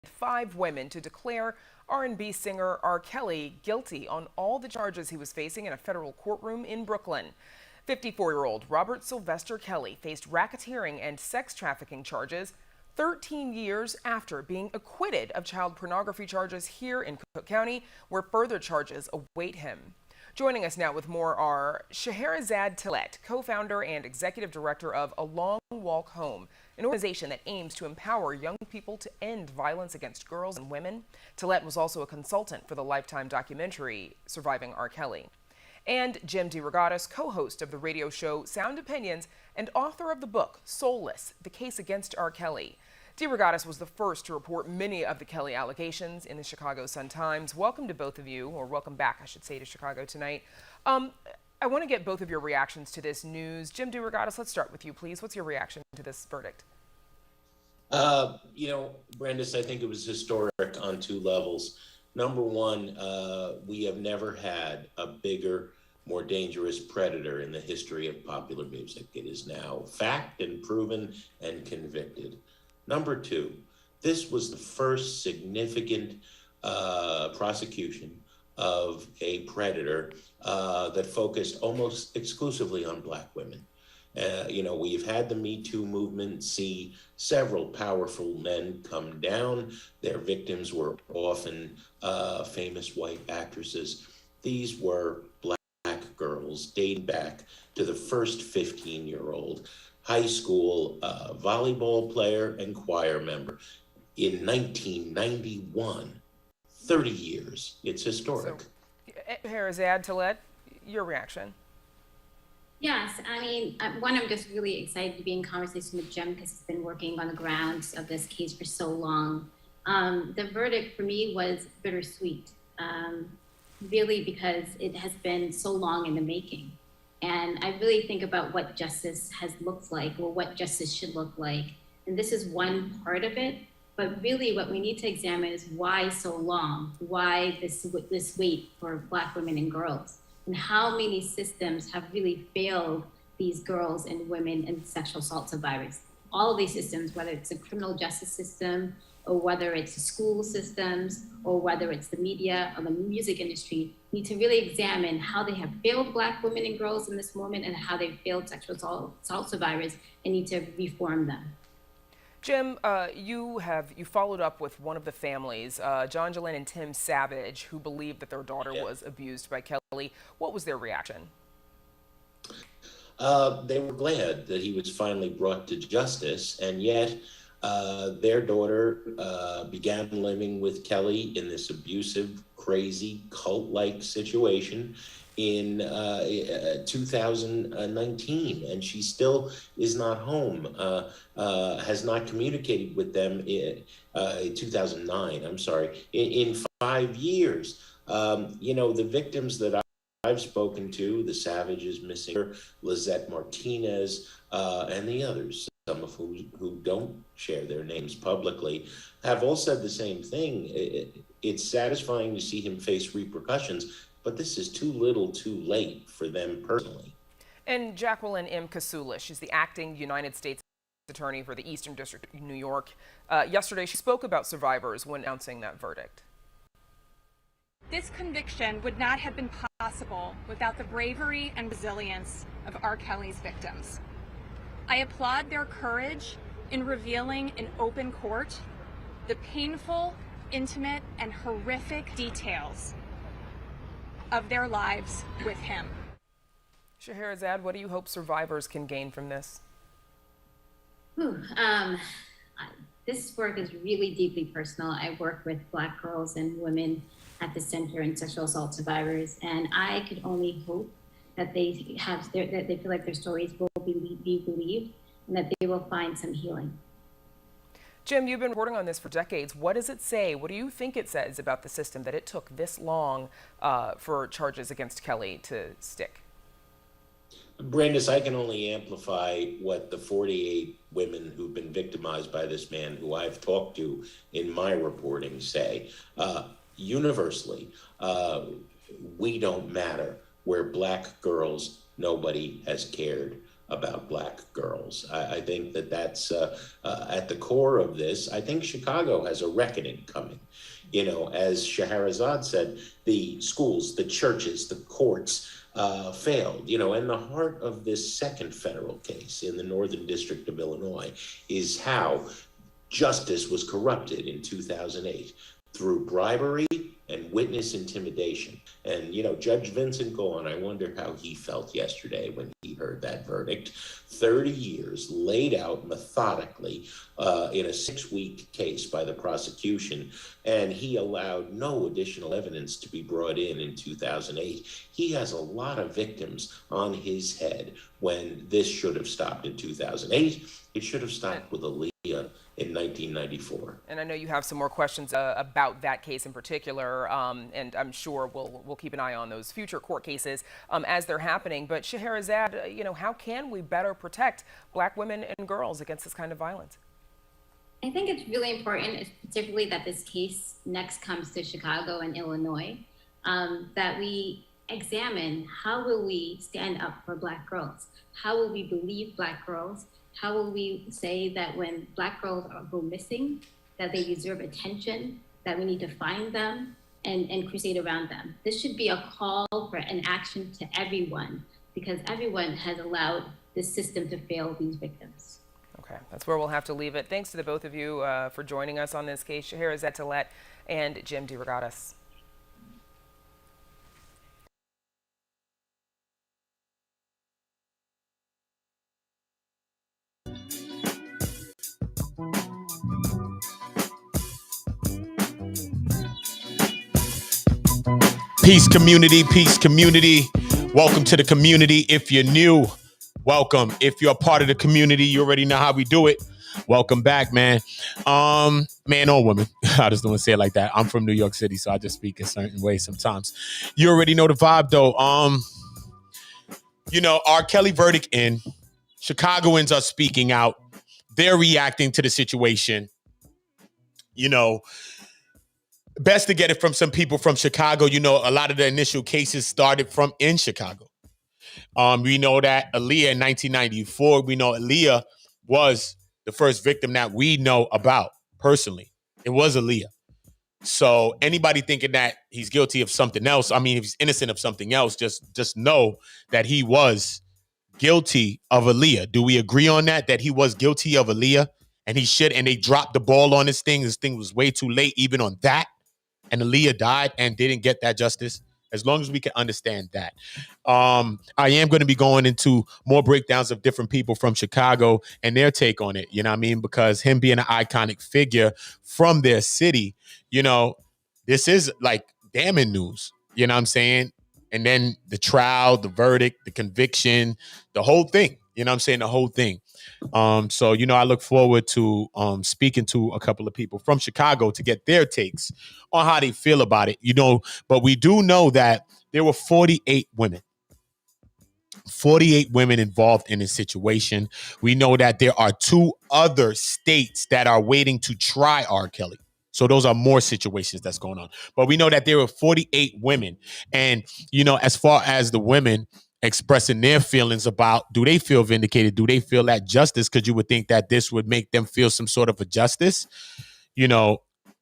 5 women to declare R&B singer R. Kelly guilty on all the charges he was facing in a federal courtroom in Brooklyn. 54-year-old Robert Sylvester Kelly faced racketeering and sex trafficking charges 13 years after being acquitted of child pornography charges here in Cook County, where further charges await him. Joining us now with more are Scheherazade Tillett, co-founder and executive director of A Long Walk Home, an organization that aims to empower young people to end violence against girls and women. Tillett was also a consultant for the Lifetime documentary Surviving R. Kelly. And Jim DeRogatis, co-host of the radio show Sound Opinions and author of the book Soulless, The Case Against R. Kelly. DeRogatis was the first to report many of the Kelly allegations in the Chicago Sun-Times. Welcome to both of you, or welcome back, I should say, to Chicago tonight. I want to get both of your reactions to this news. Jim DeRogatis, let's start with you, please. What's your reaction to this verdict? Brandis, I think it was historic on two levels. Number one, we have never had a bigger, more dangerous predator in the history of popular music. It is now fact and proven and convicted. Number two, this was the first significant prosecution of a predator that focused almost exclusively on Black women. We've had the Me Too movement see several powerful men come down. Their victims were often famous white actresses. These were Black girls dating back to the first 15-year-old high school volleyball player and choir member in 1991. 30 years. It's historic. So, Scheherazade Tillett, your reaction? Yes, I'm just really excited to be in conversation with Jim because he's been working on the grounds of this case for so long. The verdict for me was bittersweet, really because it has been so long in the making. And I really think about what justice has looked like, or what justice should look like. And this is one part of it, but really what we need to examine is why so long? Why this wait for Black women and girls? And how many systems have really failed these girls and women and sexual assault survivors? All of these systems, whether it's the criminal justice system, or whether it's the school systems, or whether it's the media or the music industry, need to really examine how they have failed Black women and girls in this moment and how they've failed sexual assault survivors and need to reform them. Jim, you followed up with one of the families, John Jalen and Tim Savage, who believed that their daughter was abused by Kelly. What was their reaction? They were glad that he was finally brought to justice, and yet their daughter began living with Kelly in this abusive, crazy, cult-like situation in 2019, and she still is not home, has not communicated with them in 2009, I'm sorry, in 5 years. The victims that I've spoken to, the Savages missing her, Lizette Martinez, and the others, some of who don't share their names publicly, have all said the same thing. It's satisfying to see him face repercussions, but this is too little too late for them personally. And Jacqueline M. Kasula, she's the acting United States Attorney for the Eastern District of New York. Yesterday, she spoke about survivors when announcing that verdict. This conviction would not have been possible without the bravery and resilience of R. Kelly's victims. I applaud their courage in revealing in open court the painful, intimate, and horrific details of their lives with him. Scheherazade, what do you hope survivors can gain from this? This work is really deeply personal. I work with Black girls and women at the Center and Sexual Assault Survivors, and I could only hope that they feel like their stories will be believed and that they will find some healing. Jim, you've been reporting on this for decades. What does it say? What do you think it says about the system that it took this long for charges against Kelly to stick? Brandis, I can only amplify what the 48 women who've been victimized by this man, who I've talked to in my reporting, say. Universally, we don't matter. We're Black girls. Nobody has cared. about Black girls. I think that that's at the core of this. I think Chicago has a reckoning coming. You know, as Scheherazade said, the schools, the churches, the courts failed. You know, and the heart of this second federal case in the Northern District of Illinois is how justice was corrupted in 2008 through bribery and witness intimidation. And, you know, Judge Vincent Gaughn, I wonder how he felt yesterday when he heard that verdict. 30 years laid out methodically in a 6-week case by the prosecution, and he allowed no additional evidence to be brought in 2008. He has a lot of victims on his head when this should have stopped in 2008. It should have stopped with Aaliyah in 1994. And I know you have some more questions about that case in particular, and I'm sure we'll keep an eye on those future court cases as they're happening. But Scheherazade, you know, how can we better protect Black women and girls against this kind of violence? I think it's really important, particularly that this case next comes to Chicago and Illinois, that we examine how will we stand up for Black girls? How will we believe Black girls? How will we say that when Black girls go missing, that they deserve attention, that we need to find them and crusade around them? This should be a call for an action to everyone, because everyone has allowed this system to fail these victims. Okay, that's where we'll have to leave it. Thanks to the both of you for joining us on this case, Scheherazade and Jim DeRogatis. Peace community, peace community. Welcome to the community. If you're new, welcome. If you're a part of the community, you already know how we do it. Welcome back, man. Man or woman. I just don't want to say it like that. I'm from New York City, so I just speak a certain way sometimes. You already know the vibe though. You know, R. Kelly verdict in. Chicagoans are speaking out. They're reacting to the situation. You know, best to get it from some people from Chicago. You know, a lot of the initial cases started from in Chicago. We know that Aaliyah in 1994, we know Aaliyah was the first victim that we know about personally. It was Aaliyah. So anybody thinking that he's guilty of something else, I mean, if he's innocent of something else, just know that he was guilty of Aaliyah. Do we agree on that? That he was guilty of Aaliyah and he should, and they dropped the ball on this thing. This thing was way too late even on that. And Aaliyah died and didn't get that justice. As long as we can understand that. I am going to be going into more breakdowns of different people from Chicago and their take on it. You know what I mean? Because him being an iconic figure from their city, you know, this is like damning news. You know what I'm saying? And then the trial, the verdict, the conviction, the whole thing. You know what I'm saying? The whole thing. So, you know, I look forward to speaking to a couple of people from Chicago to get their takes on how they feel about it, you know. But we do know that there were 48 women involved in this situation. We know that there are 2 other states that are waiting to try R. Kelly. So those are more situations that's going on. But we know that there were 48 women. And, you know, as far as the women expressing their feelings about, do they feel vindicated? Do they feel that justice? Because you would think that this would make them feel some sort of a justice. You know,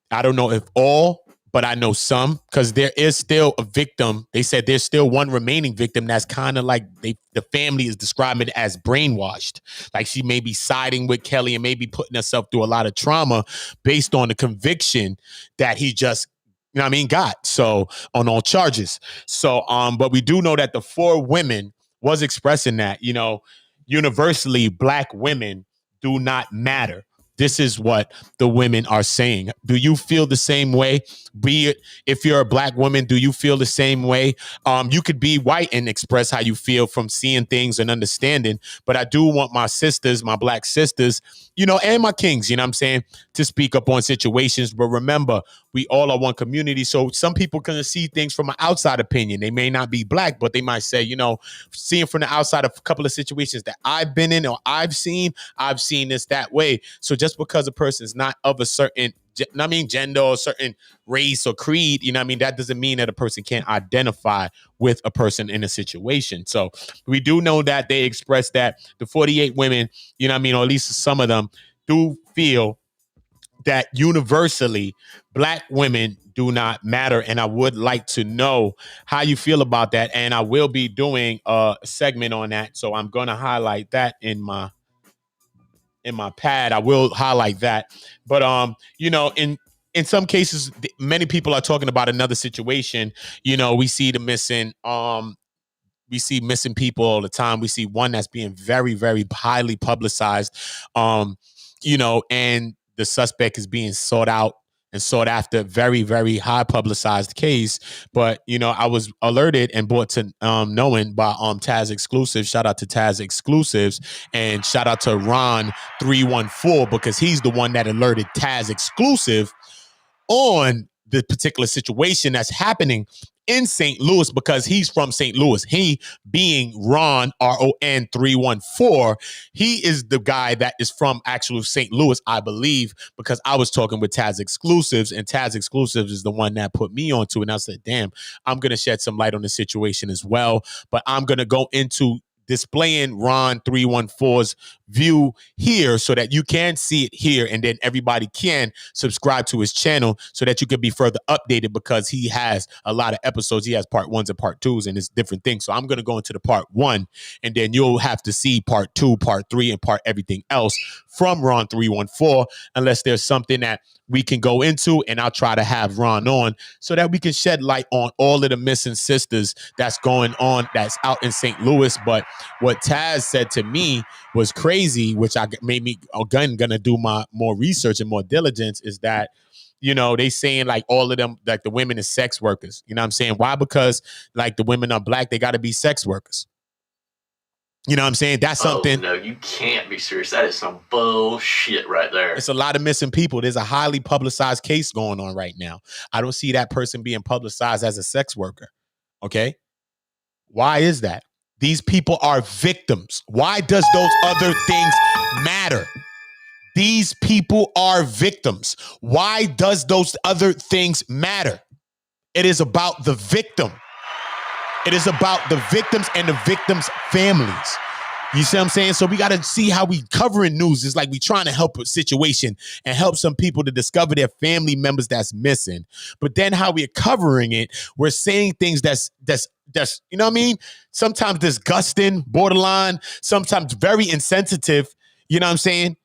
I don't know if all, but I know some, because there is still a victim. They said there's still one remaining victim that's kind of like the family is describing it as brainwashed. Like she may be siding with Kelly and maybe putting herself through a lot of trauma based on the conviction that he just, you know what I mean, got. So on all charges. So, but we do know that the 4 women was expressing that, you know, universally Black women do not matter. This is what the women are saying. Do you feel the same way? Be it if you're a Black woman, do you feel the same way? You could be white and express how you feel from seeing things and understanding. But I do want my sisters, my Black sisters, you know, and my kings, you know what I'm saying, to speak up on situations. But remember, we all are one community. So some people can see things from an outside opinion. They may not be Black, but they might say, you know, seeing from the outside of a couple of situations that I've been in or I've seen this that way. So just just because a person is not of a certain, gender or certain race or creed, that doesn't mean that a person can't identify with a person in a situation. So we do know that they expressed that the 48 women, or at least some of them do feel that universally Black women do not matter. And I would like to know how you feel about that. And I will be doing a segment on that. So I'm going to highlight that in my pad. I will highlight that. But, in some cases, many people are talking about another situation. We see the missing, we see missing people all the time. We see one that's being very, very highly publicized, and the suspect is being sought out and sought after. Very, very high publicized case. But, I was alerted and brought to knowing by Taz Exclusives. Shout out to Taz Exclusives and shout out to Ron 314 because he's the one that alerted Taz Exclusive on the particular situation that's happening in St. Louis because he's from St. Louis. He being Ron, RON 314, he is the guy that is from actual St. Louis, I believe, because I was talking with Taz Exclusives, and Taz Exclusives is the one that put me onto it. And I said, damn, I'm going to shed some light on the situation as well. But I'm going to go into displaying Ron 314's view here so that you can see it here, and then everybody can subscribe to his channel so that you can be further updated because he has a lot of episodes. He has part ones and part twos and it's different things. So I'm going to go into the part one, and then you'll have to see part two, part three, and part everything else from Ron 314 unless there's something that we can go into, and I'll try to have Ron on so that we can shed light on all of the missing sisters that's going on, that's out in St. Louis. But what Taz said to me was crazy, which made me again gonna do my more research and more diligence, is that they saying like all of them, like the women is sex workers. You know what I'm saying? Why? Because like the women are Black, they got to be sex workers. You know what I'm saying? That's something. Oh, no, you can't be serious. That is some bullshit right there. It's a lot of missing people. There's a highly publicized case going on right now. I don't see that person being publicized as a sex worker. Okay. Why is that? These people are victims. Why does those other things matter? These people are victims. Why does those other things matter? It is about the victim. It is about the victims and the victims' families. You see what I'm saying? So we got to see how we covering news. It's like we trying to help a situation and help some people to discover their family members that's missing. But then how we're covering it, we're saying things that's you know what I mean? Sometimes disgusting, borderline, sometimes very insensitive. You know what I'm saying?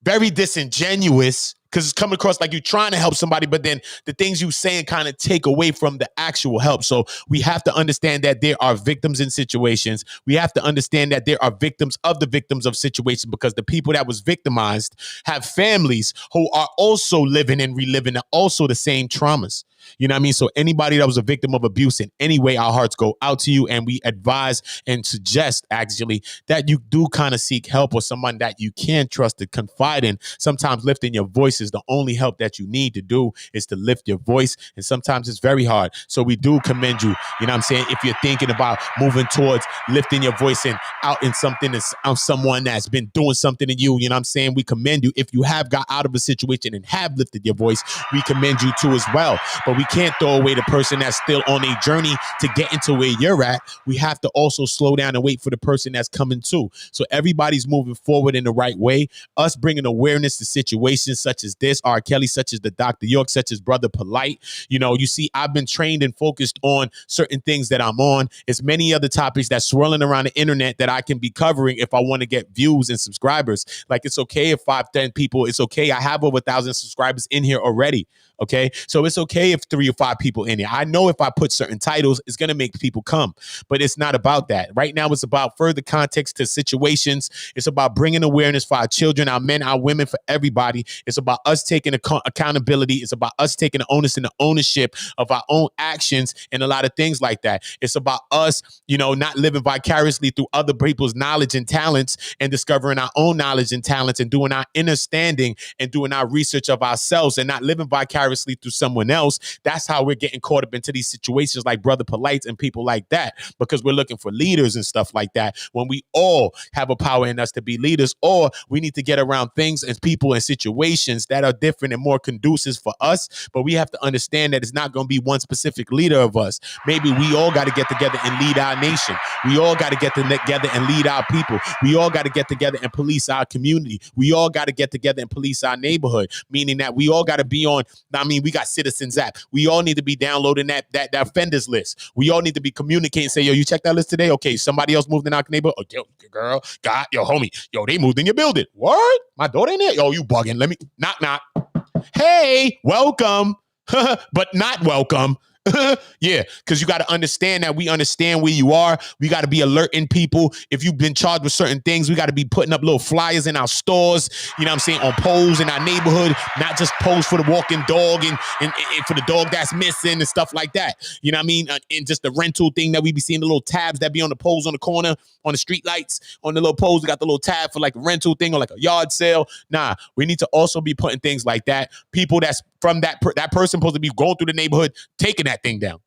Very disingenuous, because it's coming across like you're trying to help somebody, but then the things you saying kind of take away from the actual help. So we have to understand that there are victims in situations. We have to understand that there are victims of the victims of situations, because the people that was victimized have families who are also living and reliving also the same traumas. You know what I mean? So anybody that was a victim of abuse in any way, our hearts go out to you, and we advise and suggest actually that you do kind of seek help or someone that you can trust to confide in. Sometimes lifting your voice is the only help that you need to do, is to lift your voice. And sometimes it's very hard. So we do commend you. You know what I'm saying? If you're thinking about moving towards lifting your voice and out in something that's someone that's been doing something to you, you know what I'm saying? We commend you. If you have got out of a situation and have lifted your voice, we commend you too as well. But we can't throw away the person that's still on a journey to get into where you're at. We have to also slow down and wait for the person that's coming too. So everybody's moving forward in the right way. Us bringing awareness to situations such as this, R. Kelly, such as the Dr. York, such as Brother Polite. You see, I've been trained and focused on certain things that I'm on. It's many other topics that's swirling around the internet that I can be covering if I want to get views and subscribers. Like, it's okay if 5, 10 people, it's okay. I have over 1,000 subscribers in here already. Okay. So it's okay if 3 or 5 people in here. I know if I put certain titles, it's going to make people come, but it's not about that. Right now, it's about further context to situations. It's about bringing awareness for our children, our men, our women, for everybody. It's about about us taking accountability. It's about us taking the onus and the ownership of our own actions and a lot of things like that. It's about us, not living vicariously through other people's knowledge and talents and discovering our own knowledge and talents and doing our understanding and doing our research of ourselves and not living vicariously through someone else. That's how we're getting caught up into these situations like Brother Polites and people like that, because we're looking for leaders and stuff like that when we all have a power in us to be leaders, or we need to get around things and people and situations that are different and more conducive for us. But we have to understand that it's not going to be one specific leader of us. Maybe we all got to get together and lead our nation. We all got to get together and lead our people. We all got to get together and police our community. We all got to get together and police our neighborhood, meaning that we all got to be on, we got Citizens app. We all need to be downloading that offenders list. We all need to be communicating, say, yo, you check that list today? Okay, somebody else moved in our neighborhood. Oh, yo, girl, God, yo, homie, yo, they moved in your building. What? My daughter in there? Yo, you bugging. Let me, knock. Hey, welcome, but not welcome. Yeah, because you got to understand that we understand where you are. We got to be alerting people. If you've been charged with certain things, we got to be putting up little flyers in our stores, on poles in our neighborhood, not just poles for the walking dog and for the dog that's missing and stuff like that. And just the rental thing that we be seeing, the little tabs that be on the poles on the corner, on the street lights, on the little poles. We got the little tab for like a rental thing or like a yard sale. Nah, we need to also be putting things like that. People that's from that person supposed to be going through the neighborhood, taking that thing down.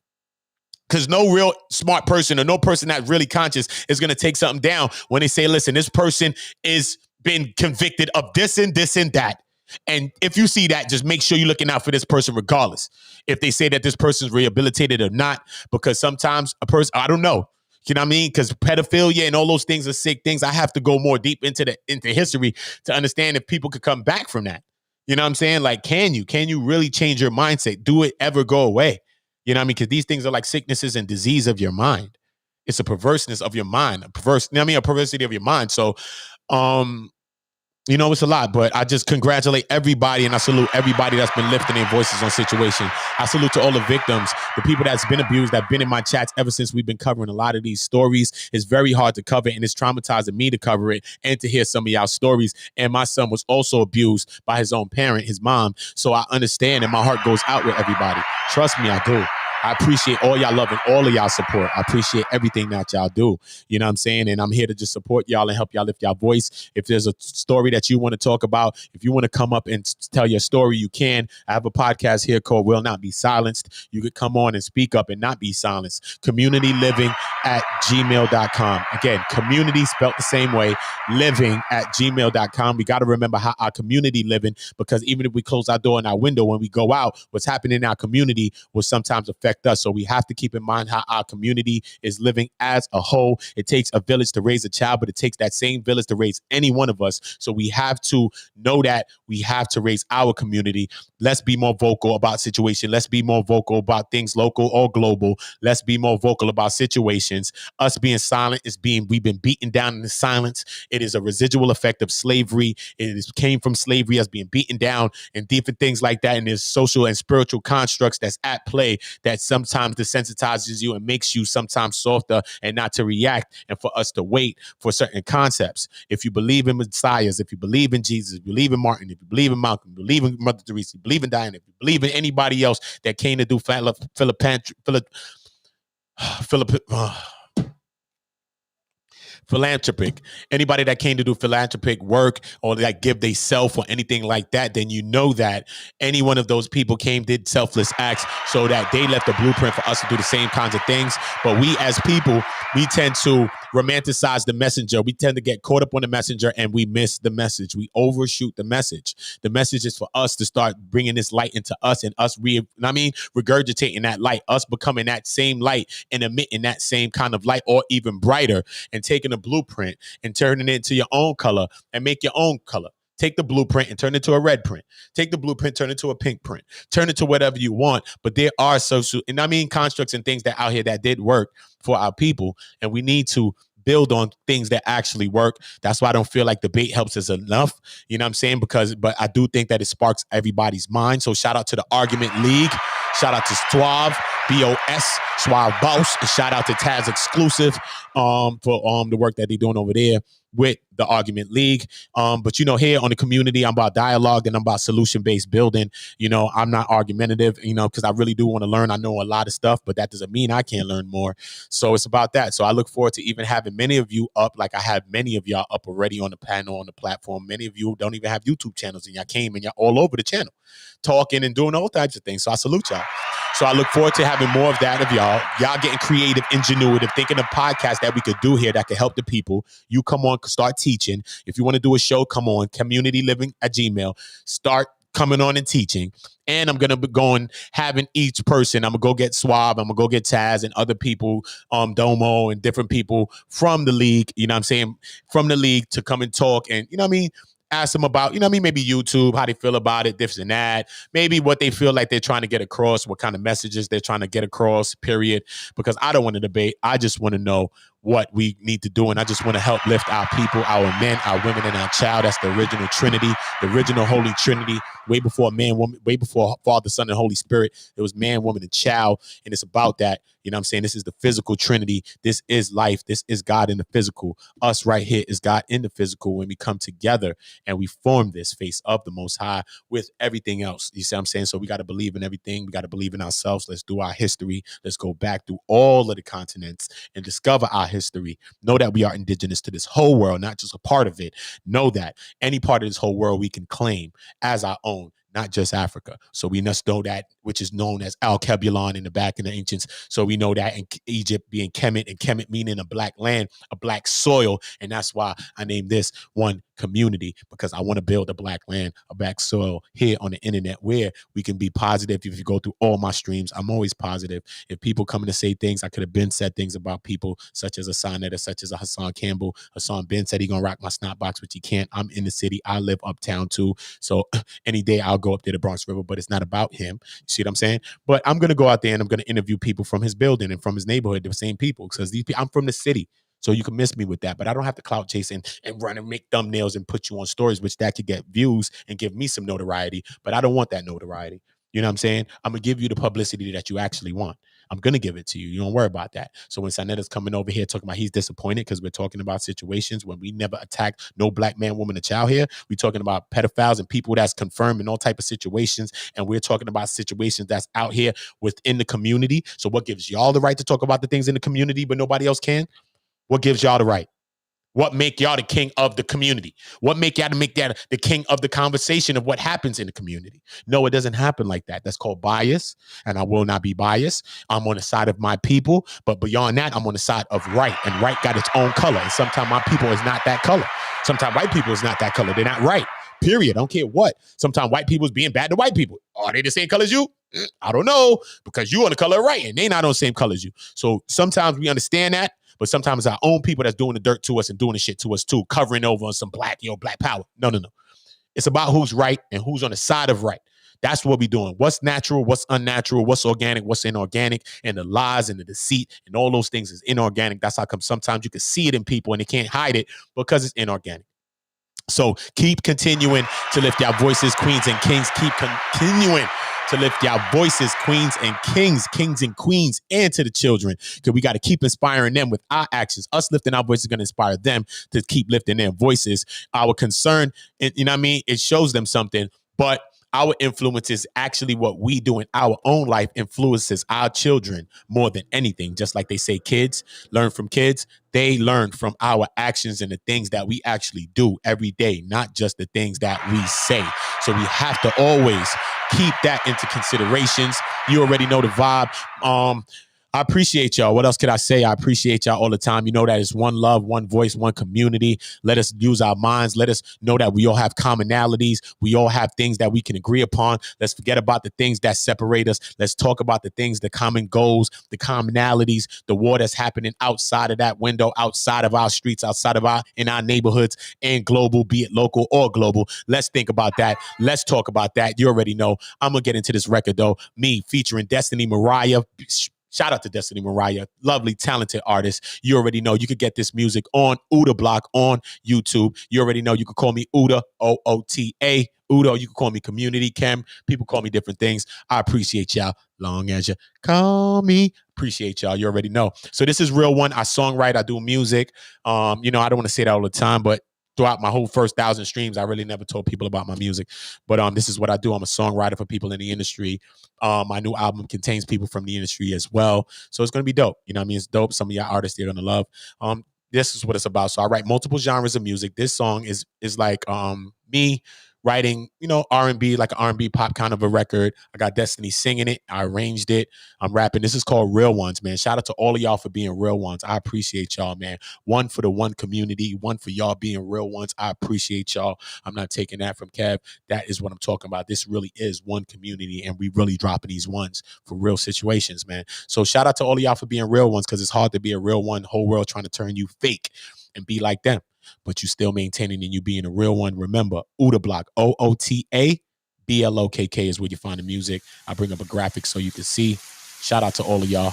Because no real smart person or no person that's really conscious is going to take something down when they say, listen, this person is been convicted of this and this and that. And if you see that, just make sure you're looking out for this person regardless. If they say that this person's rehabilitated or not, because sometimes a person, I don't know. You know what I mean? Because pedophilia and all those things are sick things. I have to go more deep into history to understand if people could come back from that. You know what I'm saying? Like, can you really change your mindset? Do it ever go away? You know what I mean? Because these things are like sicknesses and disease of your mind. It's a perverseness of your mind, a perversity of your mind. So, it's a lot, but I just congratulate everybody and I salute everybody that's been lifting their voices on situation. I salute to all the victims, the people that's been abused, that have been in my chats ever since we've been covering a lot of these stories. It's very hard to cover and it's traumatizing me to cover it and to hear some of y'all stories. And my son was also abused by his own parent, his mom. So I understand and my heart goes out with everybody. Trust me, I do. I appreciate all y'all love and all of y'all support. I appreciate everything that y'all do. You know what I'm saying? And I'm here to just support y'all and help y'all lift y'all voice. If there's a story that you want to talk about, if you want to come up and tell your story, you can. I have a podcast here called Will Not Be Silenced. You could come on and speak up and not be silenced. CommunityLiving@gmail.com. Again, community spelled the same way, living@gmail.com. We got to remember how our community living, because even if we close our door and our window, when we go out, what's happening in our community will sometimes affect us. So we have to keep in mind how our community is living as a whole. It takes a village to raise a child, but it takes that same village to raise any one of us. So we have to know that we have to raise our community. Let's be more vocal about situation. Let's be more vocal about things local or global. Let's be more vocal about situations. Us being silent we've been beaten down in the silence. It is a residual effect of slavery. Came from slavery, as being beaten down and different things like that. And there's social and spiritual constructs that's at play that sometimes desensitizes you and makes you sometimes softer and not to react, and for us to wait for certain concepts. If you believe in messiahs, if you believe in Jesus, if you believe in Martin, if you believe in Malcolm, if you believe in Mother Teresa, if you believe in Diana, if you believe in anybody else that came to do philanthropic, anybody that came to do philanthropic work or like give they self or anything like that, then you know that any one of those people did selfless acts so that they left a blueprint for us to do the same kinds of things. But we as people, we tend to romanticize the messenger. We tend to get caught up on the messenger and we miss the message. We overshoot the message. The message is for us to start bringing this light into us and us regurgitating that light, us becoming that same light and emitting that same kind of light or even brighter, and taking a blueprint and turning it into your own color and make your own color. Take the blueprint and turn it to a red print. Take the blueprint, turn it to a pink print. Turn it to whatever you want. But there are social, constructs and things that out here that did work for our people. And we need to build on things that actually work. That's why I don't feel like debate helps us enough. You know what I'm saying? But I do think that it sparks everybody's mind. So shout out to the Argument League. Shout out to Suave. BOS, Suave Boss. And shout out to Taz Exclusive for the work that they're doing over there with the Argument League. But here on the community, I'm about dialogue and I'm about solution-based building. I'm not argumentative, because I really do want to learn. I know a lot of stuff, but that doesn't mean I can't learn more. So it's about that. So I look forward to even having many of you up, like I have many of y'all up already on the panel, on the platform. Many of you don't even have YouTube channels, and y'all came and y'all all over the channel talking and doing all types of things. So I salute y'all. So I look forward to having more of that of y'all. Y'all getting creative, ingenuitive, thinking of podcasts that we could do here that could help the people. You come on, start teaching. If you want to do a show, come on, communityliving@gmail. Start coming on and teaching. And I'm going to be going, having each person, I'm going to go get Suave, I'm going to go get Taz and other people, Domo and different people from the league, from the league to come and talk and, ask them about, maybe YouTube, how they feel about it, this and that, maybe what they feel like they're trying to get across, what kind of messages they're trying to get across, period. Because I don't want to debate. I just want to know what we need to do. And I just want to help lift our people, our men, our women, and our child. That's the original Trinity, the original Holy Trinity, way before man, woman, way before Father, Son, and Holy Spirit. It was man, woman, and child. And it's about that. This is the physical Trinity. This is life. This is God in the physical. Us right here is God in the physical when we come together and we form this face of the Most High with everything else. You see what I'm saying? So we got to believe in everything. We got to believe in ourselves. Let's do our history. Let's go back through all of the continents and discover our history. Know that we are indigenous to this whole world, not just a part of it. Know that any part of this whole world we can claim as our own, not just Africa. So we must know that, which is known as Al-Kebulon in the back in the ancients. So we know that in Egypt being Kemet, and Kemet meaning a black land, a black soil. And that's why I named this one community, because I want to build a black land, a black soil here on the internet where we can be positive. If you go through all my streams, I'm always positive. If people coming to say things, I could have been said things about people such as a Sonetta, such as a Hassan Campbell. Hassan Ben said he gonna rock my snot box, which he can't. I'm in the city. I live uptown too. So any day I'll go up there to Bronx River, but it's not about him. You see what I'm saying? But I'm going to go out there and I'm going to interview people from his building and from his neighborhood, the same people, because I'm from the city. So you can miss me with that, but I don't have to clout chase and run and make thumbnails and put you on stories, which that could get views and give me some notoriety, but I don't want that notoriety. You know what I'm saying? I'm going to give you the publicity that you actually want. I'm going to give it to you. You don't worry about that. So when Sanetta's coming over here talking about he's disappointed because we're talking about situations when we never attacked no black man, woman, or child here. We're talking about pedophiles and people that's confirmed in all type of situations. And we're talking about situations that's out here within the community. So what gives y'all the right to talk about the things in the community, but nobody else can? What gives y'all the right? What make y'all the king of the community? What make y'all to make that the king of the conversation of what happens in the community? No, it doesn't happen like that. That's called bias, and I will not be biased. I'm on the side of my people, but beyond that, I'm on the side of right, and right got its own color. And sometimes my people is not that color. Sometimes white people is not that color. They're not right, period. I don't care what. Sometimes white people is being bad to white people. Are they the same color as you? I don't know, because you on the color of right, and they not on the same color as you. So sometimes we understand that. But sometimes our own people that's doing the dirt to us and doing the shit to us too, covering over on some black power. No. It's about who's right and who's on the side of right. That's what we're doing. What's natural, what's unnatural, what's organic, what's inorganic, and the lies and the deceit and all those things is inorganic. That's how come sometimes you can see it in people and they can't hide it because it's inorganic. So keep continuing to lift your voices, queens and kings. Keep continuing to lift your voices, queens and kings and queens, and to the children, because we got to keep inspiring them with our actions. Us lifting our voices is going to inspire them to keep lifting their voices. Our concern, it shows them something, but our influence is actually what we do in our own life influences our children more than anything. Just like they say, kids learn from kids. They learn from our actions and the things that we actually do every day, not just the things that we say. So we have to always keep that into considerations. You already know the vibe. I appreciate y'all. What else could I say? I appreciate y'all all the time. You know that it's one love, one voice, one community. Let us use our minds. Let us know that we all have commonalities. We all have things that we can agree upon. Let's forget about the things that separate us. Let's talk about the things, the common goals, the commonalities, the war that's happening outside of that window, outside of our streets, in our neighborhoods, and global, be it local or global. Let's think about that. Let's talk about that. You already know. I'm going to get into this record, though. Me featuring Destiny Mariah. Shout out to Destiny Mariah, lovely, talented artist. You already know you could get this music on Uda Block on YouTube. You already know you could call me Uda, OOTA, Uda. You could call me Community Chem. People call me different things. I appreciate y'all. long as you call me. Appreciate y'all. You already know. So this is Real One. I songwrite. I do music. I don't want to say that all the time, but throughout my whole first 1,000 streams, I really never told people about my music. But this is what I do. I'm a songwriter for people in the industry. My new album contains people from the industry as well. So it's going to be dope. You know what I mean? It's dope. Some of y'all artists you're going to love. This is what it's about. So I write multiple genres of music. This song is like me writing, R&B, like an R&B pop kind of a record. I got Destiny singing it. I arranged it. I'm rapping. This is called Real Ones, man. Shout out to all of y'all for being real ones. I appreciate y'all, man. One for the one community, one for y'all being real ones. I appreciate y'all. I'm not taking that from Kev. That is what I'm talking about. This really is one community, and we really dropping these ones for real situations, man. So shout out to all of y'all for being real ones, because it's hard to be a real one. The whole world trying to turn you fake and be like them, but you still maintaining and you being a real one. Remember, OOTA Block, OOTABLOKK is where you find the music. I bring up a graphic so you can see. Shout out to all of y'all.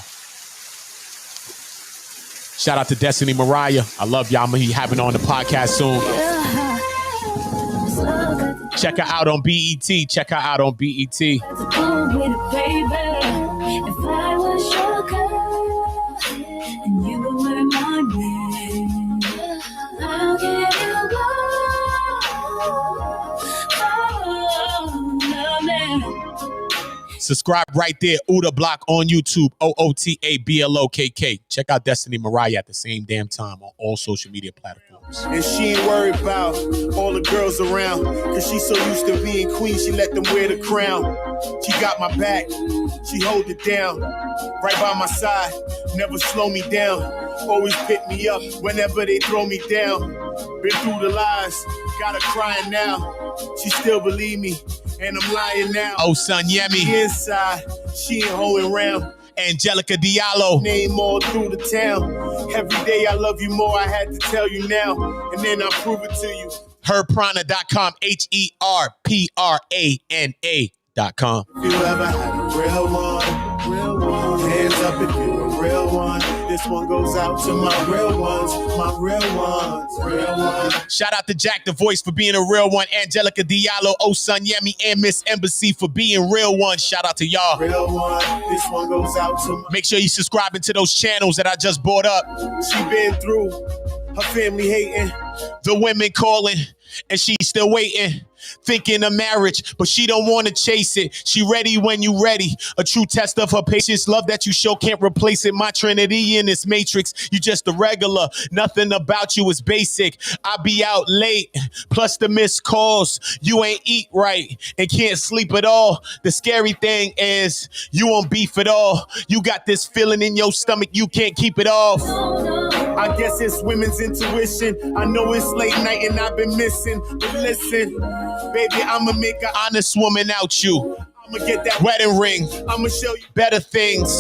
Shout out to Destiny Mariah. I love y'all. I'm going to be having her on the podcast soon. Check her out on BET. Check her out on BET. And you were my man. I'll give you subscribe right there. OOTA Block on YouTube. OOTABLOKK. Check out Destiny Mariah at the same damn time on all social media platforms. And she ain't worried about all the girls around, cause she's so used to being queen, she let them wear the crown. She got my back, she hold it down, right by my side, never slow me down, always pick me up whenever they throw me down. Been through the lies, got her crying now, she still believe me, and I'm lying now. Oh, son, Yemi. Inside, she ain't holding around. Angelica Diallo. Name all through the town. Every day I love you more, I had to tell you now, and then I'll prove it to you. Herprana.com, HERPRANA.com. If you ever had a real one, hands up if you're a real one. This one goes out to my real ones, real ones. Shout out to Jack the Voice for being a real one. Angelica Diallo, Oh Son Yemi, and Miss Embassy for being real ones. Shout out to y'all. Real one, this one goes out to Make sure you subscribing to those channels that I just brought up. She been through, her family hating, the women calling, and she's still waiting. Thinking of marriage, but she don't want to chase it. She ready when you ready. A true test of her patience. Love that you show, can't replace it. My Trinity in this matrix. You just a regular. Nothing about you is basic. I be out late, plus the missed calls. You ain't eat right and can't sleep at all. The scary thing is you won't beef at all. You got this feeling in your stomach, you can't keep it off. I guess it's women's intuition. I know it's late night and I've been missing, but listen, baby, I'ma make an honest woman out you. I'ma get that wedding ring. I'ma show you better things.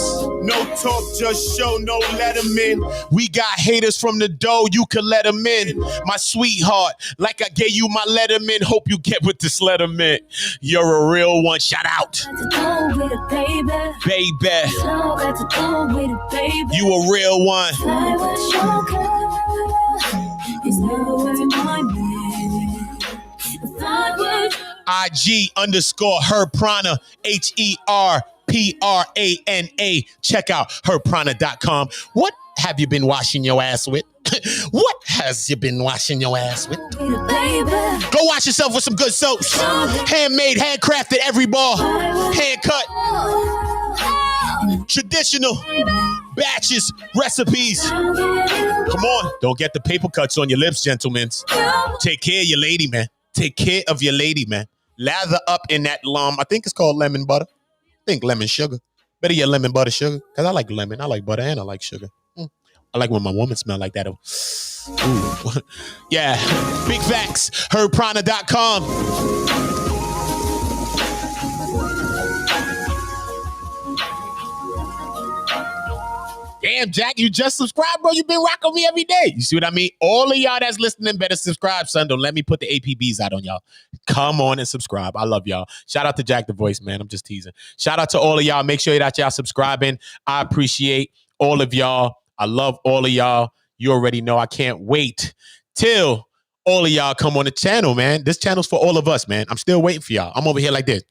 No talk, just show, no let them in. We got haters from the door, you can let them in. My sweetheart, like I gave you my letterman. Hope you get with this letterman. You're a real one, shout out. Baby. You a real one. IG_Herprana, HERPRANA. Check out herprana.com. What have you been washing your ass with? What has you been washing your ass with? Go wash yourself with some good soaps. Handmade, handcrafted, every bar. Hand cut. Traditional batches, recipes. Come on, don't get the paper cuts on your lips, gentlemen. Take care of your lady, man. Take care of your lady, man. Lather up in that I think it's called lemon butter. I think lemon sugar. Better get lemon butter sugar, because I like lemon. I like butter and I like sugar. I like when my woman smell like that. Ooh. Yeah. Big facts. Herprana.com. Damn, Jack, you just subscribed, bro. You've been rocking me every day. You see what I mean? All of y'all that's listening better subscribe, son. Don't let me put the APBs out on y'all. Come on and subscribe. I love y'all. Shout out to Jack the Voice, man. I'm just teasing. Shout out to all of y'all. Make sure that y'all subscribing. I appreciate all of y'all. I love all of y'all. You already know I can't wait till all of y'all come on the channel, man. This channel's for all of us, man. I'm still waiting for y'all. I'm over here like this.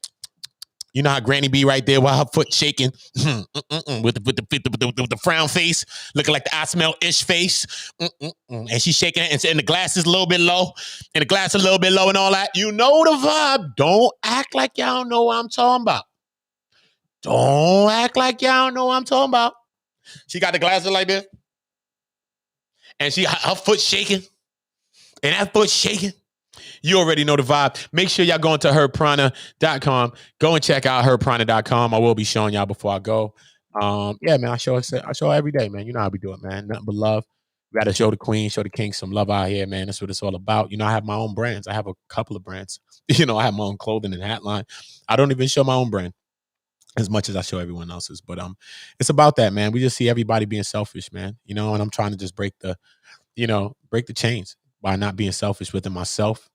You know how Granny be right there while her foot shaking with the frown face, looking like the I smell ish face. And she's shaking it, and the glass is a little bit low, and the glass is a little bit low and all that. You know the vibe. Don't act like y'all know what I'm talking about. Don't act like y'all don't know what I'm talking about. She got the glasses like this, and her foot shaking, and that foot shaking. You already know the vibe. Make sure y'all go into herprana.com. Go and check out herprana.com. I will be showing y'all before I go. Yeah, man, I show every day, man. You know how we do it, man. Nothing but love. We got to show the queen, show the king some love out here, man. That's what it's all about. You know, I have my own brands. I have a couple of brands. You know, I have my own clothing and hat line. I don't even show my own brand as much as I show everyone else's. But it's about that, man. We just see everybody being selfish, man. You know, and I'm trying to just break the chains by not being selfish within myself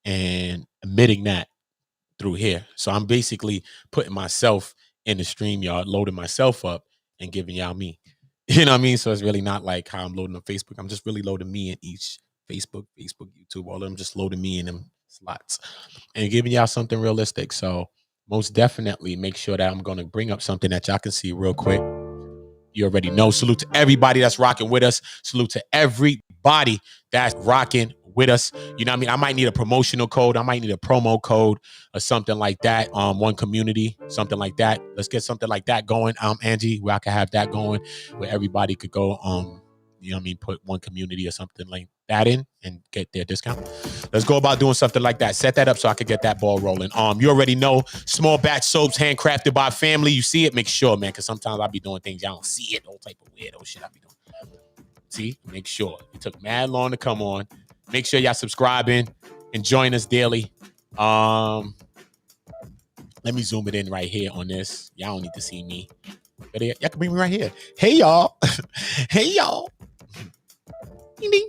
and admitting that through here. So I'm basically putting myself in the StreamYard, loading myself up and giving y'all me. You know what I mean? So it's really not like how I'm loading on Facebook. I'm just really loading me in each Facebook, YouTube, all of them, just loading me in them slots and giving y'all something realistic. So most definitely make sure that I'm going to bring up something that y'all can see real quick. You already know. Salute to everybody that's rocking with us. Salute to everybody that's rocking with us. You know what I mean? I might need a promotional code. I might need a promo code or something like that. One community, something like that. Let's get something like that going. Angie, where I can have that going, where everybody could go, you know what I mean, put one community or something like that in and get their discount. Let's go about doing something like that. Set that up so I could get that ball rolling. You already know, small batch soaps, handcrafted by family. You see it, make sure, man, because sometimes I'll be doing things y'all don't see it. All type of weirdo shit I be doing. See, make sure. It took mad long to come on. Make sure y'all subscribing and join us daily. Let me zoom it in right here on this. Y'all don't need to see me. But y'all can bring me right here. Hey, y'all. Hey, y'all. Ding, ding.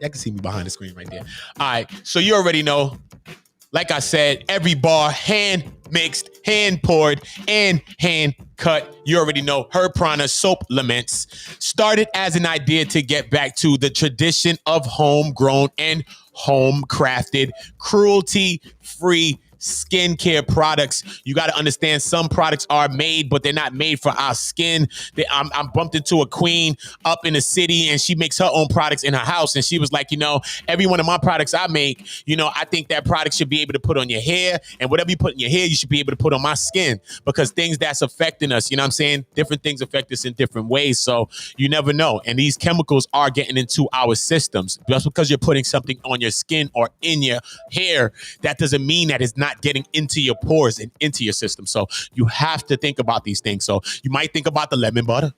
Y'all can see me behind the screen right there. All right. So you already know, like I said, every bar hand mixed, hand poured, and hand cut. You already know Her Prana Soap Laments started as an idea to get back to the tradition of homegrown and home crafted, cruelty-free skincare products. You got to understand, some products are made, but they're not made for our skin. I'm bumped into a queen up in the city, and she makes her own products in her house. And she was like, you know, every one of my products I make, you know, I think that product should be able to put on your hair, and whatever you put in your hair, you should be able to put on my skin, because things that's affecting us, you know what I'm saying? Different things affect us in different ways. So you never know. And these chemicals are getting into our systems. Just because you're putting something on your skin or in your hair, that doesn't mean that it's not getting into your pores and into your system. So you have to think about these things. So you might think about the lemon butter,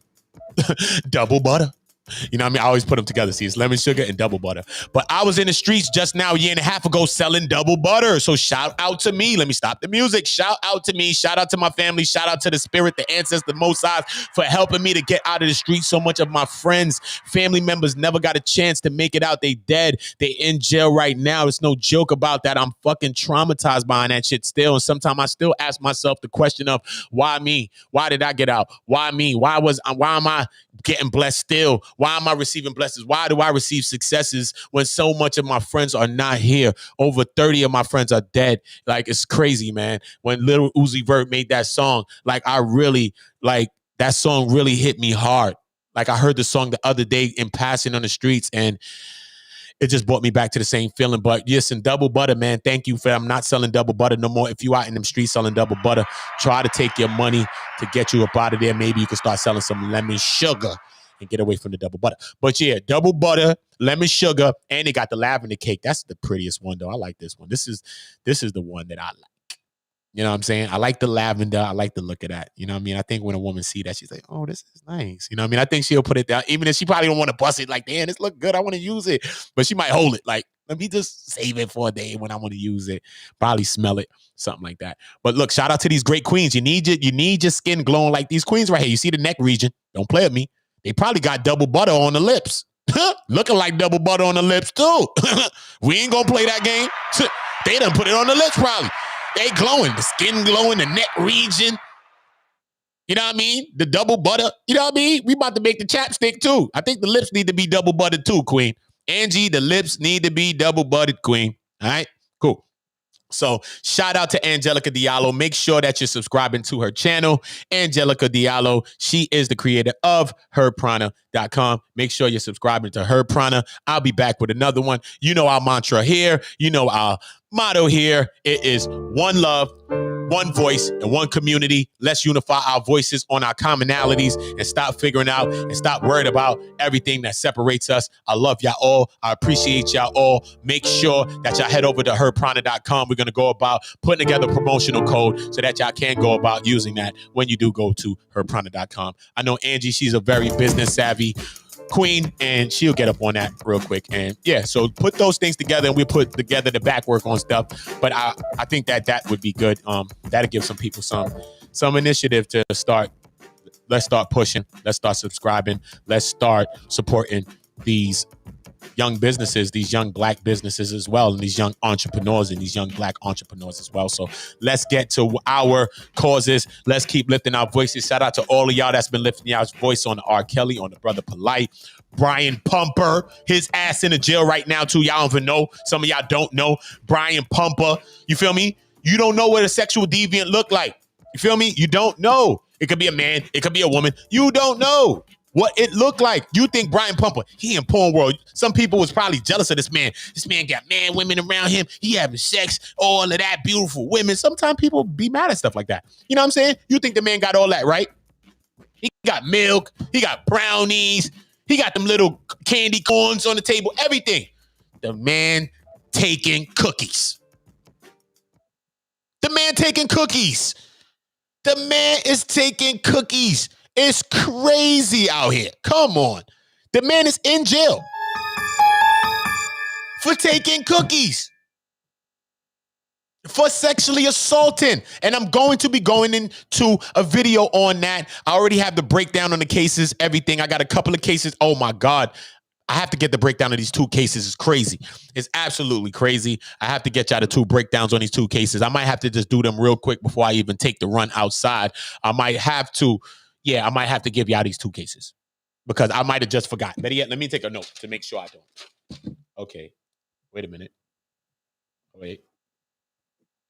double butter. You know what I mean? I always put them together. See, it's lemon sugar and double butter. But I was in the streets just now, a year and a half ago, selling double butter. So shout out to me. Let me stop the music. Shout out to me. Shout out to my family. Shout out to the spirit, the ancestor, Most High, for helping me to get out of the streets. So much of my friends, family members never got a chance to make it out. They dead. They in jail right now. It's no joke about that. I'm fucking traumatized by that shit still. And sometimes I still ask myself the question of, why me? Why did I get out? Why me? Why am I getting blessed still? Why am I receiving blessings? Why do I receive successes when so much of my friends are not here? Over 30 of my friends are dead. Like, it's crazy, man. When Lil Uzi Vert made that song, like, that song really hit me hard. Like, I heard the song the other day in passing on the streets, and it just brought me back to the same feeling. But yes, and double butter, man, thank you for, I'm not selling double butter no more. If you out in them streets selling double butter, try to take your money to get you up out of there. Maybe you can start selling some lemon sugar and get away from the double butter. But yeah, double butter, lemon sugar, and they got the lavender cake. That's the prettiest one, though. I like this one. This is the one that I like. You know what I'm saying? I like the lavender. I like the look of that. You know what I mean? I think when a woman see that, she's like, oh, this is nice. You know what I mean? I think she'll put it down, even if she probably don't want to bust it like, damn, this look good. I want to use it. But she might hold it like, let me just save it for a day when I want to use it. Probably smell it, something like that. But look, shout out to these great queens. You need your skin glowing like these queens right here. You see the neck region? Don't play with me. They probably got double butter on the lips. Looking like double butter on the lips too. We ain't gonna play that game. They done put it on the lips probably. They glowing, the skin glowing, the neck region. You know what I mean? The double butter. You know what I mean? We about to make the chapstick too. I think the lips need to be double buttered too, queen. Angie, the lips need to be double buttered, queen. All right? Cool. So shout out to Angelica Diallo. Make sure that you're subscribing to her channel. Angelica Diallo, she is the creator of HerPrana.com. Make sure you're subscribing to Her Prana. I'll be back with another one. You know our mantra here. You know our motto here. It is one love, one voice, and one community. Let's unify our voices on our commonalities and stop figuring out and stop worried about everything that separates us. I love y'all all. I appreciate y'all all. Make sure that y'all head over to herprana.com. We're going to go about putting together a promotional code so that y'all can go about using that when you do go to herprana.com. I know Angie, she's a very business savvy queen, and she'll get up on that real quick. And yeah, so put those things together and we put together the back work on stuff. But I think that would be good. That'll give some people some initiative to start. Let's start pushing. Let's start subscribing. Let's start supporting these young businesses, these young black businesses as well, and these young entrepreneurs and these young black entrepreneurs as well. So let's get to our causes. Let's keep lifting our voices. Shout out to all of y'all that's been lifting y'all's voice on the R. Kelly, on the Brother Polite, Brian Pumper, his ass in the jail right now too. Y'all don't even know. Some of y'all don't know. Brian Pumper, you feel me? You don't know what a sexual deviant look like. You feel me? You don't know. It could be a man. It could be a woman. You don't know what it looked like. You think Brian Pumper, he in porn world. Some people was probably jealous of this man. This man got women around him. He having sex, all of that, beautiful women. Sometimes people be mad at stuff like that. You know what I'm saying? You think the man got all that, right? He got milk. He got brownies. He got them little candy corns on the table, everything. The man taking cookies. The man taking cookies. The man is taking cookies. It's crazy out here. Come on. The man is in jail for taking cookies, for sexually assaulting. And I'm going to be going into a video on that. I already have the breakdown on the cases, everything. I got a couple of cases. Oh my God. I have to get the breakdown of these two cases. It's crazy. It's absolutely crazy. I have to get y'all the two breakdowns on these two cases. I might have to just do them real quick before I even take the run outside. I might have to give y'all these two cases because I might have just forgotten. Better yet, let me take a note to make sure I don't. Okay. Wait a minute. Wait.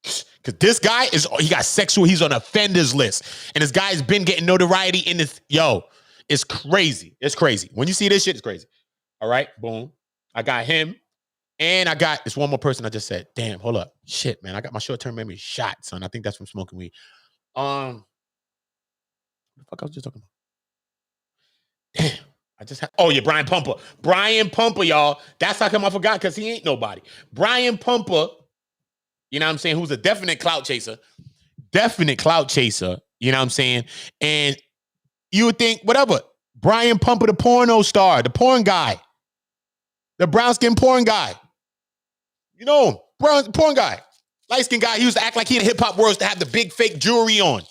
Because this guy he got sexual. He's on offenders list. And this guy's been getting notoriety in this. Yo, it's crazy. It's crazy. When you see this shit, it's crazy. All right. Boom. I got him. And I got this one more person I just said. Damn, hold up. Shit, man. I got my short-term memory shot, son. I think that's from smoking weed. What the fuck I was just talking about? Damn. I just had, oh yeah, Brian Pumper. Brian Pumper, y'all. That's how come I forgot, because he ain't nobody. Brian Pumper, you know what I'm saying, who's a definite clout chaser. Definite clout chaser, you know what I'm saying? And you would think, whatever, Brian Pumper, the porno star, the porn guy, the brown-skinned porn guy. You know him, porn guy. Light-skinned guy, he used to act like he in the hip-hop world to have the big fake jewelry on.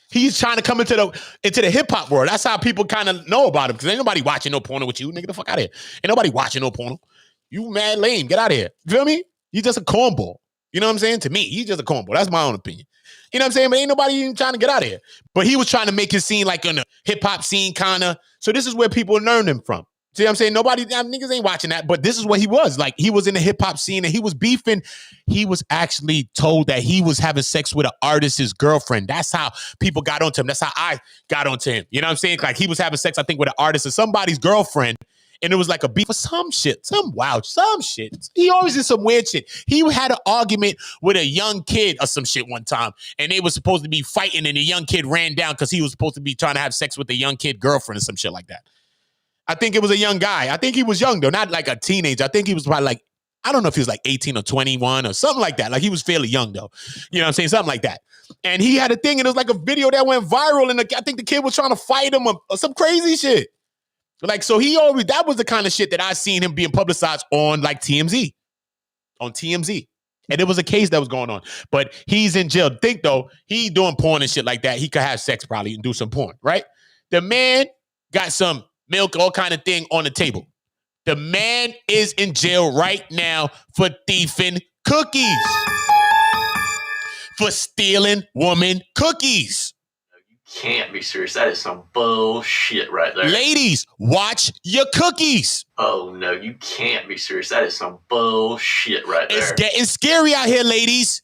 He's trying to come into the hip-hop world. That's how people kind of know about him, because ain't nobody watching no porno with you. Nigga, the fuck out of here. Ain't nobody watching no porno. You mad lame. Get out of here. You feel me? He's just a cornball. You know what I'm saying? To me, he's just a cornball. That's my own opinion. You know what I'm saying? But ain't nobody even trying to get out of here. But he was trying to make his scene like in the hip-hop scene kind of. So this is where people learned him from. See what I'm saying? Niggas ain't watching that, but this is what he was. Like, he was in the hip-hop scene and he was beefing. He was actually told that he was having sex with an artist's girlfriend. That's how people got onto him. That's how I got onto him. You know what I'm saying? Like, he was having sex, I think, with an artist or somebody's girlfriend, and it was like a beef or some shit. Some shit. He always did some weird shit. He had an argument with a young kid or some shit one time, and they were supposed to be fighting, and the young kid ran down because he was supposed to be trying to have sex with the young kid girlfriend or some shit like that. I think it was a young guy. I think he was young, though, not like a teenager. I think he was probably like, I don't know if he was like 18 or 21 or something like that. Like, he was fairly young, though. You know what I'm saying? Something like that. And he had a thing, and it was like a video that went viral, and I think the kid was trying to fight him or some crazy shit. Like, so that was the kind of shit that I seen him being publicized on, like, TMZ. On TMZ. And it was a case that was going on. But he's in jail. Think, though, he doing porn and shit like that. He could have sex probably and do some porn, right? The man got some milk, all kind of thing on the table. The man is in jail right now for thieving cookies. For stealing woman cookies. You can't be serious. That is some bullshit right there. Ladies, watch your cookies. Oh no, you can't be serious. That is some bullshit right there. It's getting scary out here, ladies.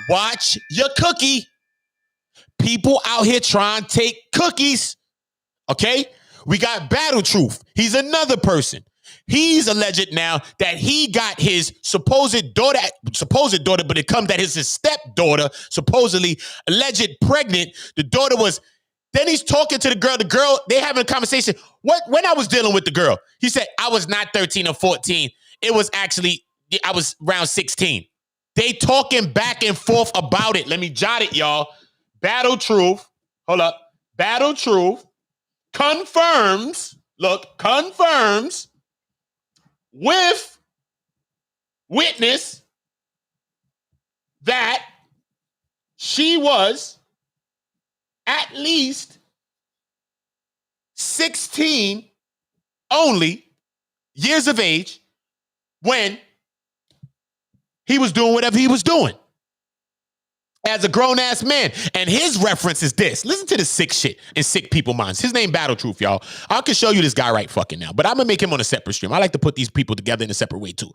Watch your cookie. People out here trying to take cookies. Okay? We got Battle Truth. He's another person. He's alleged now that he got his supposed daughter, but it comes that it's his stepdaughter, supposedly alleged pregnant. The daughter was, then he's talking to the girl, they having a conversation. When I was dealing with the girl, he said, I was not 13 or 14. It was actually, I was around 16. They talking back and forth about it. Let me jot it, y'all. Battle Truth, hold up. Battle Truth confirms with witness that she was at least 16 only years of age when he was doing whatever he was doing as a grown-ass man. And his reference is this. Listen to this sick shit in sick people minds. His name Battle Truth, y'all. I can show you this guy right fucking now, but I'm gonna make him on a separate stream. I like to put these people together in a separate way too.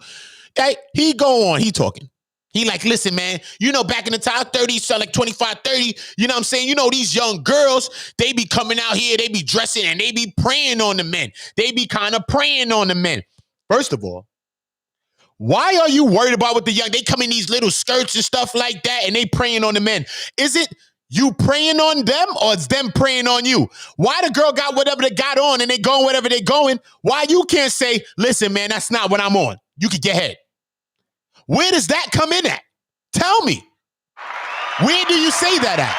Okay? He go on, he talking. He like, listen, man, you know, back in the time, 30, so like 25, 30, you know what I'm saying? You know, these young girls, they be coming out here, they be dressing and they be preying on the men. They be kind of preying on the men. First of all, why are you worried about what the young, they come in these little skirts and stuff like that and they preying on the men? Is it you preying on them or it's them preying on you? Why the girl got whatever they got on and they going whatever they going? Why you can't say, listen, man, that's not what I'm on. You could get ahead. Where does that come in at? Tell me. Where do you say that at?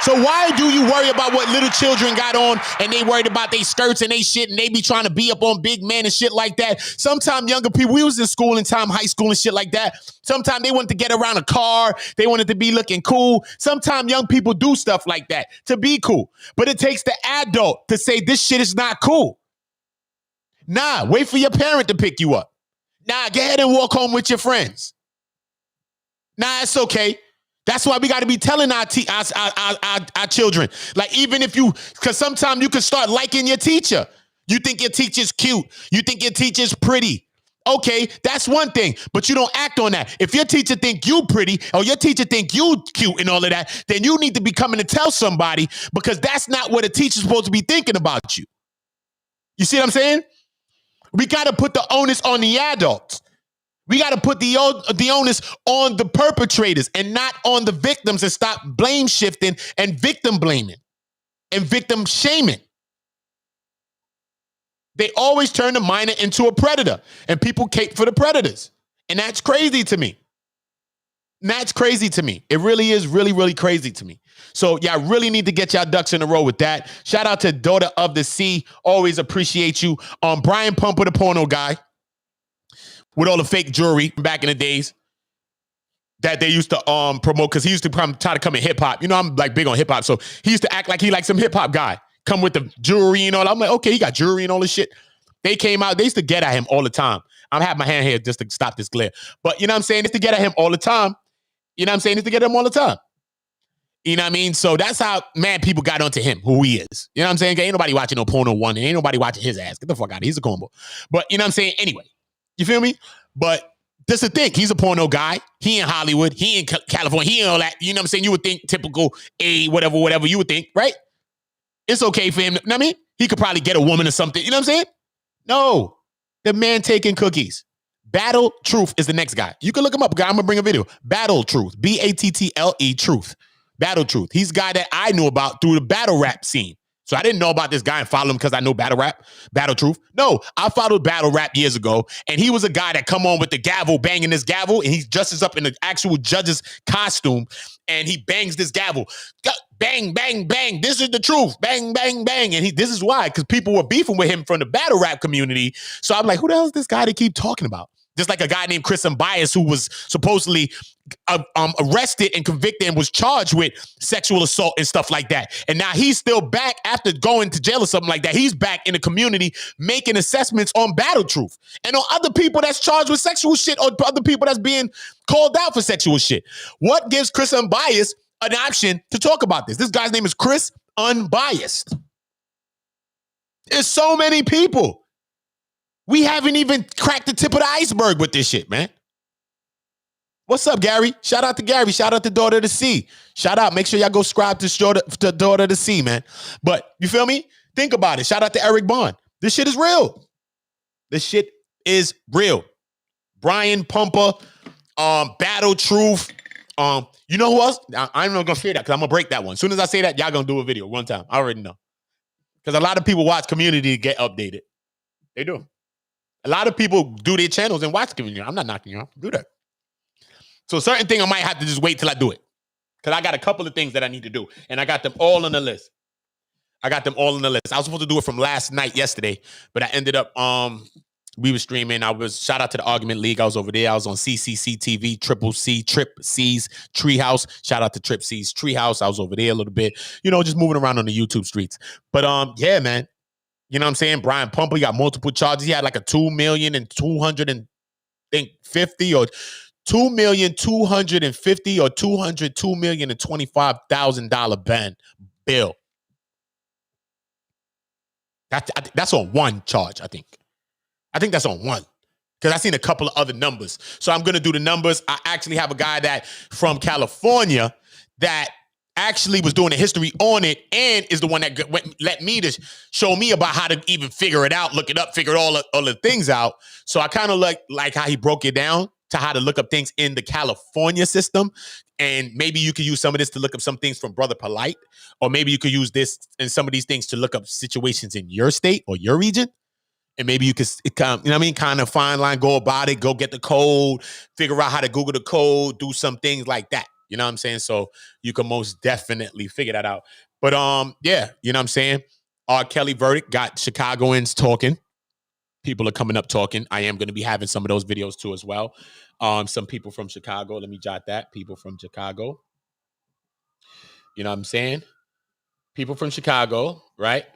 So why do you worry about what little children got on and they worried about their skirts and they shit and they be trying to be up on big men and shit like that? Sometimes younger people, we was in school in time, high school and shit like that. Sometimes they wanted to get around a car. They wanted to be looking cool. Sometimes young people do stuff like that to be cool. But it takes the adult to say this shit is not cool. Nah, wait for your parent to pick you up. Nah, go ahead and walk home with your friends. Nah, it's okay. That's why we got to be telling our children. Like, even if you, because sometimes you can start liking your teacher. You think your teacher's cute. You think your teacher's pretty. Okay, that's one thing, but you don't act on that. If your teacher think you pretty or your teacher think you cute and all of that, then you need to be coming to tell somebody, because that's not what a teacher's supposed to be thinking about you. You see what I'm saying? We got to put the onus on the adults. We got to put the onus on the perpetrators and not on the victims, and stop blame shifting and victim blaming and victim shaming. They always turn the minor into a predator, and people cape for the predators. And that's crazy to me. And that's crazy to me. It really is really, really crazy to me. So y'all really need to get y'all ducks in a row with that. Shout out to Daughter of the Sea. Always appreciate you. Brian Pumper, the porno guy, with all the fake jewelry back in the days that they used to promote, because he used to try to come in hip-hop. You know, I'm like big on hip-hop, so he used to act like he like some hip-hop guy. Come with the jewelry and all. I'm like, okay, he got jewelry and all this shit. They came out, they used to get at him all the time. I'm having my hand here just to stop this glare. But you know what I'm saying? They used to get at him all the time. You know what I'm saying? They used to get at him all the time. You know what I mean? So that's how, man, people got onto him, who he is. You know what I'm saying? Ain't nobody watching no porno one. Ain't nobody watching his ass. Get the fuck out of here. He's a combo. But you know what I'm saying? Anyway. You feel me? But that's the thing. He's a porno guy. He in Hollywood. He in California. He in all that. You know what I'm saying? You would think typical whatever you would think, right? It's okay for him. You know what I mean? He could probably get a woman or something. You know what I'm saying? No. The man taking cookies. Battle Truth is the next guy. You can look him up. I'm going to bring a video. Battle Truth. Battle Truth. Battle Truth. He's a guy that I knew about through the battle rap scene. So I didn't know about this guy and follow him because I know battle rap, Battle Truth. No, I followed battle rap years ago, and he was a guy that come on with the gavel, banging this gavel, and he dresses up in the actual judge's costume, and he bangs this gavel. Bang, bang, bang. This is the truth. Bang, bang, bang. And this is why, because people were beefing with him from the battle rap community. So I'm like, who the hell is this guy they keep talking about? Just like a guy named Chris Bias, who was supposedly arrested and convicted and was charged with sexual assault and stuff like that. And now he's still back after going to jail or something like that. He's back in the community making assessments on Battle Truth and on other people that's charged with sexual shit, or other people that's being called out for sexual shit. What gives Chris Bias an option to talk about this. This guy's name is Chris Unbiased. There's so many people. We haven't even cracked the tip of the iceberg with this shit, man. What's up, Gary? Shout out to Gary. Shout out to Daughter of the Sea. Shout out. Make sure y'all go subscribe to Daughter of the Sea, man. But you feel me? Think about it. Shout out to Eric Bond. This shit is real. This shit is real. Brian Pumper, Battle Truth. You know who else? I'm not gonna say that because I'm gonna break that one. As soon as I say that, y'all gonna do a video one time. I already know. Because a lot of people watch Community to get updated. They do. A lot of people do their channels and watch Community. I'm not knocking you off. Do that. So certain thing I might have to just wait till I do it. Because I got a couple of things that I need to do. And I got them all on the list. I was supposed to do it from last night, yesterday. But I ended up, we were streaming. Shout out to the Argument League. I was over there. I was on CCC TV, Trip C's Treehouse. Shout out to Trip C's Treehouse. I was over there a little bit, just moving around on the YouTube streets. But yeah, man. You know what I'm saying? Brian Pumper, he got multiple charges. He had like a $2,250,000 or $2,250,000 or $202,025,000 ban bill. That's on one charge, I think. I think that's on one. Because I seen a couple of other numbers. So I'm going to do the numbers. I actually have a guy that from California that actually was doing the history on it and is the one that let me to show me about how to even figure it out, look it up, figure all the things out. So I kind of like how he broke it down to how to look up things in the California system. And maybe you could use some of this to look up some things from Brother Polite, or maybe you could use this and some of these things to look up situations in your state or your region. And maybe you could, kind of fine line, go about it, go get the code, figure out how to Google the code, do some things like that. You know what I'm saying? So you can most definitely figure that out. But yeah, you know what I'm saying? R. Kelly verdict got Chicagoans talking. People are coming up talking. I am going to be having some of those videos too as well. Some people from Chicago. Let me jot that. People from Chicago. You know what I'm saying? People from Chicago, right?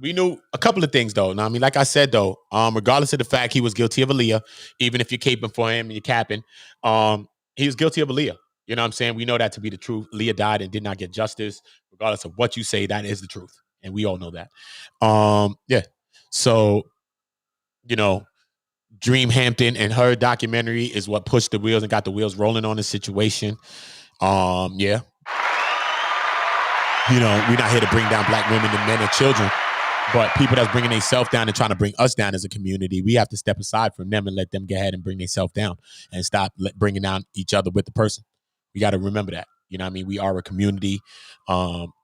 We knew a couple of things though. Now, like I said though, regardless of the fact he was guilty of Aaliyah, even if you're caping for him and you're capping, he was guilty of Aaliyah. You know what I'm saying? We know that to be the truth. Aaliyah died and did not get justice. Regardless of what you say, that is the truth. And we all know that. Yeah. So, Dream Hampton and her documentary is what pushed the wheels and got the wheels rolling on the situation. Yeah. We're not here to bring down black women and men and children, but people that's bringing themselves down and trying to bring us down as a community, we have to step aside from them and let them go ahead and bring themselves down and stop bringing down each other with the person. We got to remember that. We are a community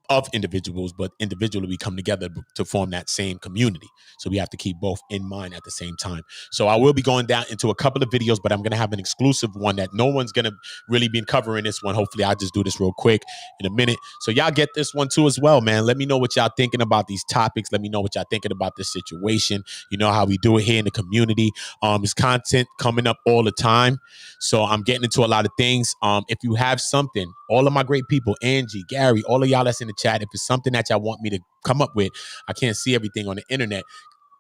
of individuals, but individually we come together to form that same community. So we have to keep both in mind at the same time. So I will be going down into a couple of videos, but I'm going to have an exclusive one that no one's going to really be covering this one. Hopefully I'll just do this real quick in a minute. So y'all get this one too as well, man. Let me know what y'all thinking about these topics. Let me know what y'all thinking about this situation. You know how we do it here in the community. There's content coming up all the time. So I'm getting into a lot of things. If you have something, all of my great people, Angie, Gary, all of y'all that's in the chat, if it's something that y'all want me to come up with, I can't see everything on the internet,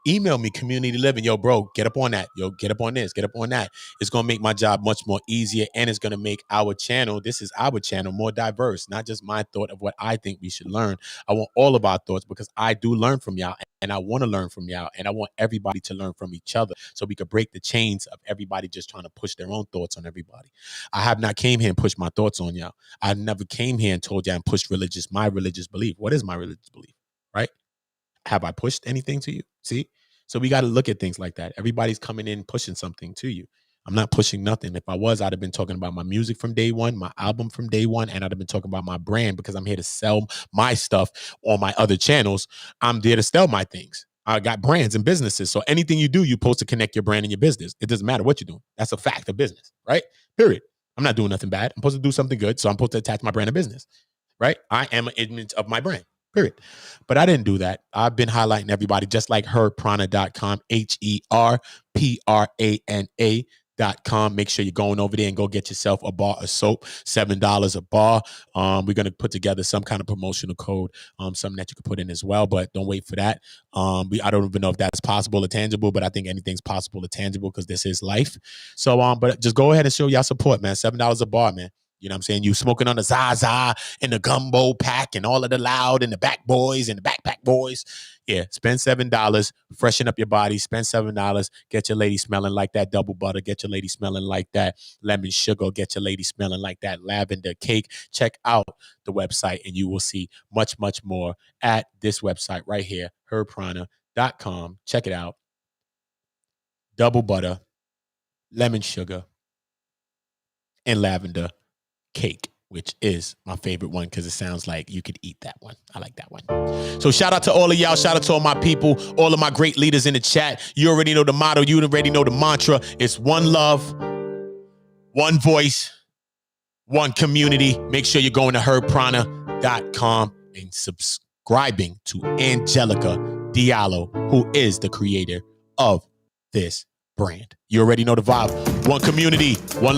email me, Community Living. Yo, bro, get up on that. Yo, get up on this, get up on that. It's going to make my job much more easier, and it's going to make our channel, this is our channel, more diverse. Not just my thought of what I think we should learn. I want all of our thoughts because I do learn from y'all, and I want to learn from y'all, and I want everybody to learn from each other so we could break the chains of everybody just trying to push their own thoughts on everybody. I have not came here and pushed my thoughts on y'all. I never came here and told y'all and pushed my religious belief. What is my religious belief, right? Have I pushed anything to you? See? So we got to look at things like that. Everybody's coming in pushing something to you. I'm not pushing nothing. If I was, I'd have been talking about my music from day one, my album from day one, and I'd have been talking about my brand because I'm here to sell my stuff on my other channels. I'm there to sell my things. I got brands and businesses. So anything you do, you're supposed to connect your brand and your business. It doesn't matter what you're doing. That's a fact of business, right? Period. I'm not doing nothing bad. I'm supposed to do something good. So I'm supposed to attach my brand and business, right? I am an image of my brand. Period. But I didn't do that. I've been highlighting everybody just like herprana.com, HERPRANA.com. Make sure you're going over there and go get yourself a bar of soap, $7 a bar. We're going to put together some kind of promotional code, something that you can put in as well, but don't wait for that. I don't even know if that's possible or tangible, but I think anything's possible or tangible because this is life. So, but just go ahead and show y'all support, man. $7 a bar, man. You know what I'm saying? You smoking on the Zaza and the Gumbo Pack and all of the Loud and the Back Boys and the Backpack Boys. Yeah, spend $7, freshen up your body, spend $7, get your lady smelling like that double butter, get your lady smelling like that lemon sugar, get your lady smelling like that lavender cake. Check out the website and you will see much, much more at this website right here, herbprana.com. Check it out. Double butter, lemon sugar, and lavender cake, which is my favorite one because it sounds like you could eat that one. I like that one. So shout out to all of y'all. Shout out to all my people, all of my great leaders in the chat. You already know the motto. You already know the mantra. It's one love, one voice, one community. Make sure you're going to herbprana.com and subscribing to Angelica Diallo, who is the creator of this brand. You already know the vibe. One community, one